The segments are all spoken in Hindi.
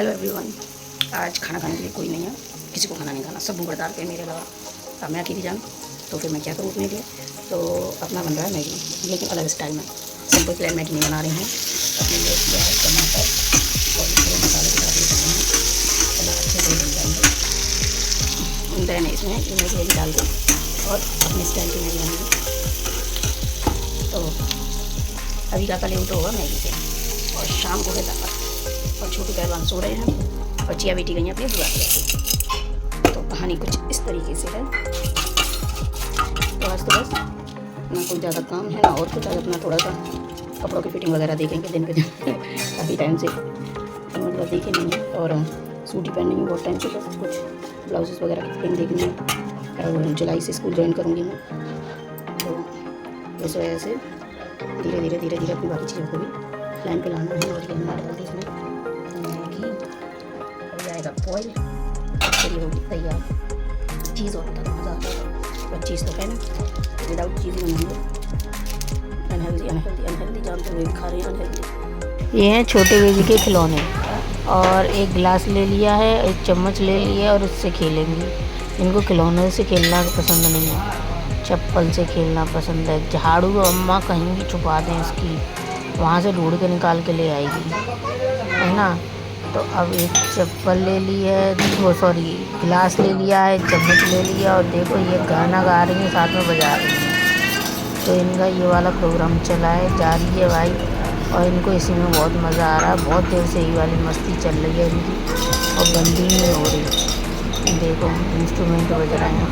Hello everyone. आज खाना खाने के लिए कोई नहीं है, किसी को खाना नहीं खाना, सब भूख हड़ताल पे मेरे अलावा। अब मैं अकेली जाऊँ तो फिर मैं क्या करूँ अपने लिए। तो अपना बन रहा है मैगी, लेकिन अलग स्टाइल में। सिंपल प्लेन मैगी नहीं बना रही हूँ, अपने लिए प्याज टमाटर और थोड़े मसाले के साथ ये करना है। पहले अच्छे से बन जाएंगे, देन इसमें मैगी डाल दूँ और अपने स्टाइल की मैगी बनाऊँगी। तो अभी का कल तो होगा मैगी से, और शाम को है दावत, और छोटू पहलवान सो रहे हैं और चिया बेटी गई हैं अपनी बुआ के। तो कहानी कुछ इस तरीके से है। तो आज तो बस ना कोई ज़्यादा काम है ना और कुछ। आज अपना थोड़ा सा कपड़ों की फिटिंग वगैरह देखेंगे दिन पे दिन। काफ़ी टाइम से मतलब देखे नहीं है, और सूट ही पहननी है बहुत टाइम से। बस कुछ ब्लाउजेस वगैरह की फिटिंग देखनी है, और जुलाई से स्कूल ज्वाइन करूँगी मैं। तो इस वजह से धीरे धीरे अपनी बाकी चीज़ों को भी प्लान पे लाना है। और ये हम डाल देते इसमें मैगी, हो जाएगा बॉयल, फिर ये होगी तैयार। चीज़ और होता तो मज़ा आता है, पर चीज़ तो है ना, विदाउट चीज़ ही बनाएंगे। अनहेल्दी जानते हुए भी खा रहे हैं अनहेल्दी। ये हैं छोटे बेबी के खिलौने, और एक गिलास ले लिया है, एक चम्मच ले लिया है, और उससे खेलेंगी। इनको खिलौने से खेलना पसंद नहीं है, चप्पल से खेलना पसंद है। झाड़ू अम्मा कहीं भी छुपा दें इसकी, वहाँ से ढूंढ के निकाल के ले आएगी, है ना। तो अब एक चप्पल ले ली है, वो सॉरी गिलास ले लिया है, चम्मच ले लिया, और देखो ये गाना गा रही है, साथ में बजा रही है। तो इनका ये वाला प्रोग्राम चला है, जा रही है भाई, और इनको इसी में बहुत मज़ा आ रहा है। बहुत देर से ये वाली मस्ती चल रही है इनकी, और बंदी नहीं हो रही। देखो इंस्ट्रूमेंट बज रहे हैं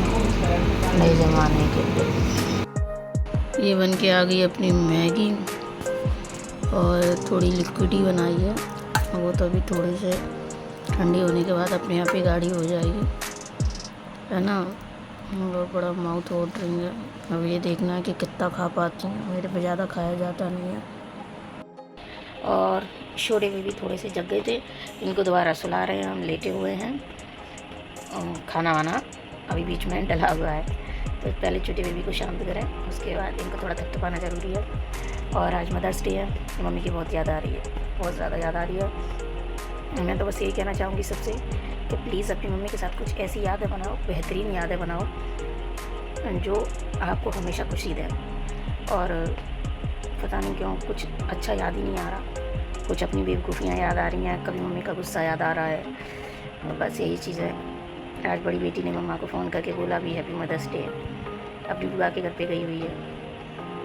नए ज़माने के। ये बन के आ गई अपनी मैगी, और थोड़ी लिक्विड ही बनाई है, वो तो अभी थोड़े से ठंडी होने के बाद अपने आप ही गाढ़ी हो जाएगी, है ना। और बड़ा माउथ वाट रही है। अब ये देखना है कि कितना खा पाती हैं, मेरे पे ज़्यादा खाया जाता नहीं है। और छोटे बेबी थोड़े से जग गए थे, इनको दोबारा सुला रहे हैं, हम लेटे हुए हैं। खाना वाना अभी बीच में डला हुआ है, तो पहले छोटे बेबी को शांत करें, उसके बाद इनको थोड़ा थपथपाना ज़रूरी है। और आज मदर्स डे है, मम्मी की बहुत याद आ रही है, बहुत ज़्यादा याद आ रही है। मैं तो बस यही कहना चाहूँगी सबसे कि प्लीज़ अपनी मम्मी के साथ कुछ ऐसी यादें बनाओ, बेहतरीन यादें बनाओ, जो आपको हमेशा खुशी दें। और पता नहीं क्यों कुछ अच्छा याद ही नहीं आ रहा, कुछ अपनी बेवकूफ़ियाँ याद आ रही हैं, कभी मम्मी का गुस्सा याद आ रहा है। बस यही चीज़ है। आज बड़ी बेटी ने मम्मा को फ़ोन करके बोला भी हैप्पी मदर्स डे, अपनी बुआ के घर पे गई हुई है,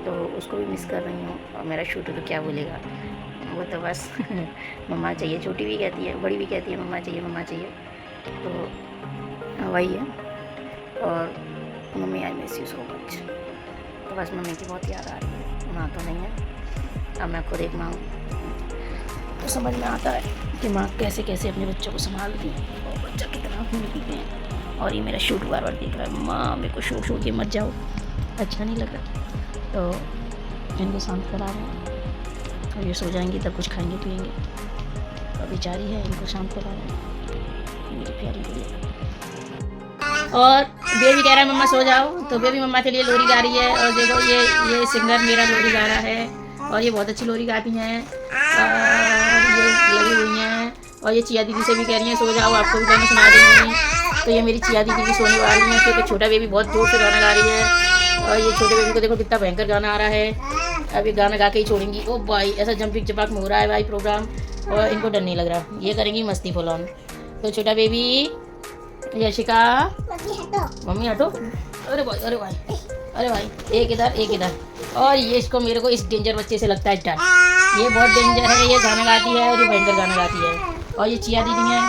तो उसको भी मिस कर रही हूँ। और मेरा शूट तो क्या बोलेगा, वो तो बस मम्मा चाहिए। छोटी भी कहती है, बड़ी भी कहती है मम्मा चाहिए मम्मा चाहिए, तो वही है। और mummy I miss you so much. तो बस मम्मी की बहुत याद आ रही है। माँ तो नहीं है, अब मैं खुद एक माँ हूँ, तो समझ में आता है कि माँ कैसे कैसे अपने बच्चों को संभालती है, और बच्चा कितना मिलते हैं। और ये मेरा शूट बार बार देख रहा है, माँ मेरे को शो के मत जाओ, अच्छा नहीं लग रहा। तो इनको शांत करा रहे हैं, और ये सो जाएंगी तब कुछ खाएंगे पिएंगे। तो बेचारी है, इनको शांत करा रहे हैं, मेरी प्यारी गुड़िया। और बेबी कह रहा है मम्मा सो जाओ, तो बेबी मम्मा के लिए लोरी गा रही है। और देखो ये सिंगर मेरा लोरी गा रहा है, और ये बहुत अच्छी लोरी गाती हैं, और ये लगी हुई हैं। और ये चिया दीदी से भी कह रही हैं सो जाओ, आपको भी गाना सुना देंगी। तो ये मेरी चिया दीदी भी सोने वाली हैं, क्योंकि छोटा बेबी बहुत जोर से गाना गा रही है। और ये छोटे बेबी को देखो कितना भयंकर गाना आ रहा है, अभी गाना गा के ही छोड़ेंगी। ओ भाई ऐसा जंपिंग चपाक में हो रहा है भाई प्रोग्राम, और इनको डर नहीं लग रहा, ये करेंगी मस्ती फुल ऑन। तो छोटा बेबी यशिका मम्मी हटो, अरे भाई अरे भाई अरे भाई, एक इधर। और ये इसको मेरे को इस डेंजर बच्चे से लगता है डर, ये बहुत डेंजर है, ये गाना गाती है और ये भयंकर गाना गाती है। और ये चिया दीदी हैं,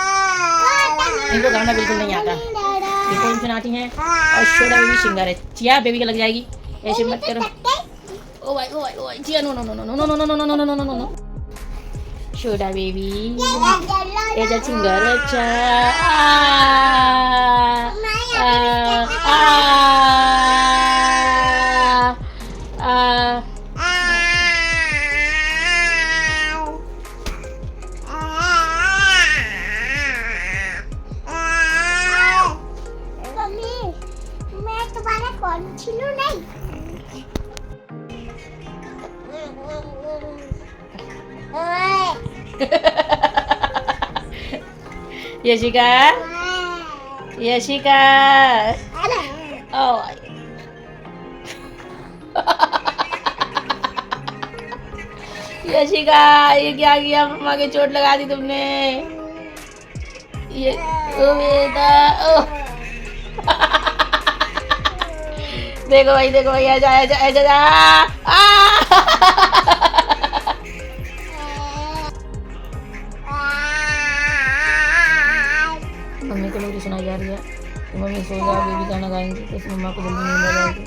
इनको गाना बिल्कुल नहीं आता, ये पोइम सुनाती हैं। और छोटा बेबी सिंगर है, चिया बेबी का लग जाएगी, ऐसे मत करो। ओ भाई चिया no no no no no no no no no no no no. छोटा बेबी एज अ सिंगर, अच्छा मैं तुम्हारा कौन छिलू नहीं। यशिका यशिका ओ यशिका ये क्या किया, मम्मा के चोट लगा दी तुमने। ये ओ बेटा ओ देखो भाई आजा आजा आजा आजा मम्मी को लोरी सुनाई जा रही है तो मम्मी सो जाओ, बेबी गाना गाएंगी तो इस मम्मा को जल्दी नींद आ जाएगी।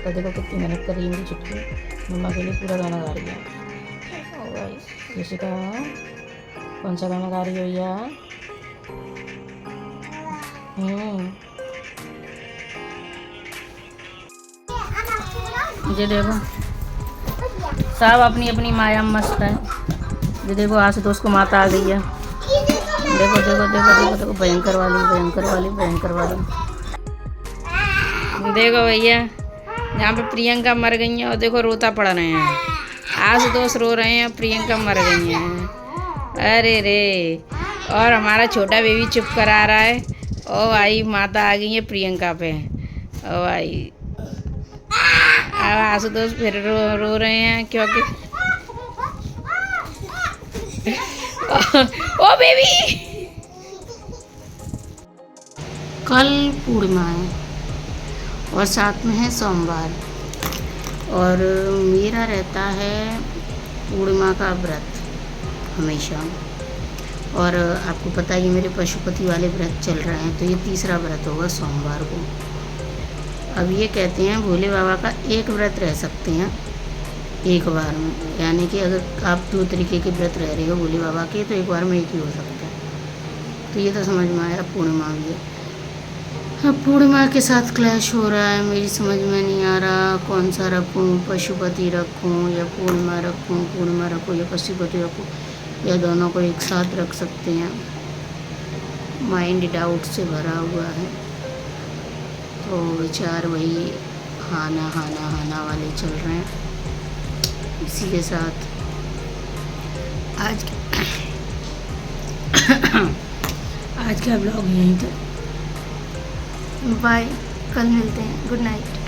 तो देखो कितनी मेहनत कर रही है मेरी छुट्टी, मम्मा के लिए पूरा गाना गा रही है। ओ भाई यशिका कौन सा गाना गा रही है भैया? ये देखो सब अपनी अपनी माया में मस्त है। ये देखो आशुतोष को माता आ गई है। देखो देखो देखो देखो देखो भयंकर वाली भयंकर वाली भयंकर वाली। देखो भैया यहाँ पे प्रियंका मर गई है और देखो रोता पड़ रहे हैं। आशुतोष रो रहे हैं, प्रियंका मर गई हैं। अरे रे, और हमारा छोटा बेबी चुप करा रहा है। ओ भाई माता आ गई है प्रियंका पे। ओ भाई अब आशुतोष फिर रो रहे हैं क्योंकि ओ बेबी कल पूर्णिमा है और साथ में है सोमवार, और मेरा रहता है पूर्णिमा का व्रत हमेशा। और आपको पता ही मेरे पशुपति वाले व्रत चल रहे हैं, तो ये तीसरा व्रत होगा सोमवार को। अब ये कहते हैं भोले बाबा का एक व्रत रह सकते हैं एक बार में, यानी कि अगर आप 2 तरीके के व्रत रह रहे हो भोले बाबा के तो एक बार में एक ही हो सकता है। तो ये तो समझ में आया, पूर्णिमा भी है। अब पूर्णिमा के साथ क्लैश हो रहा है, मेरी समझ में नहीं आ रहा कौन सा रखूँ, पशुपति रखूँ या पूर्णिमा रखूँ, पूर्णिमा रखूँ या पशुपति रखूँ, या दोनों को एक साथ रख सकते हैं। माइंड डाउट से भरा हुआ है, तो विचार वही हाना हाना हाना वाले चल रहे हैं। इसी के साथ आज का ब्लॉग यहीं तक। बाय, कल मिलते हैं। Good night.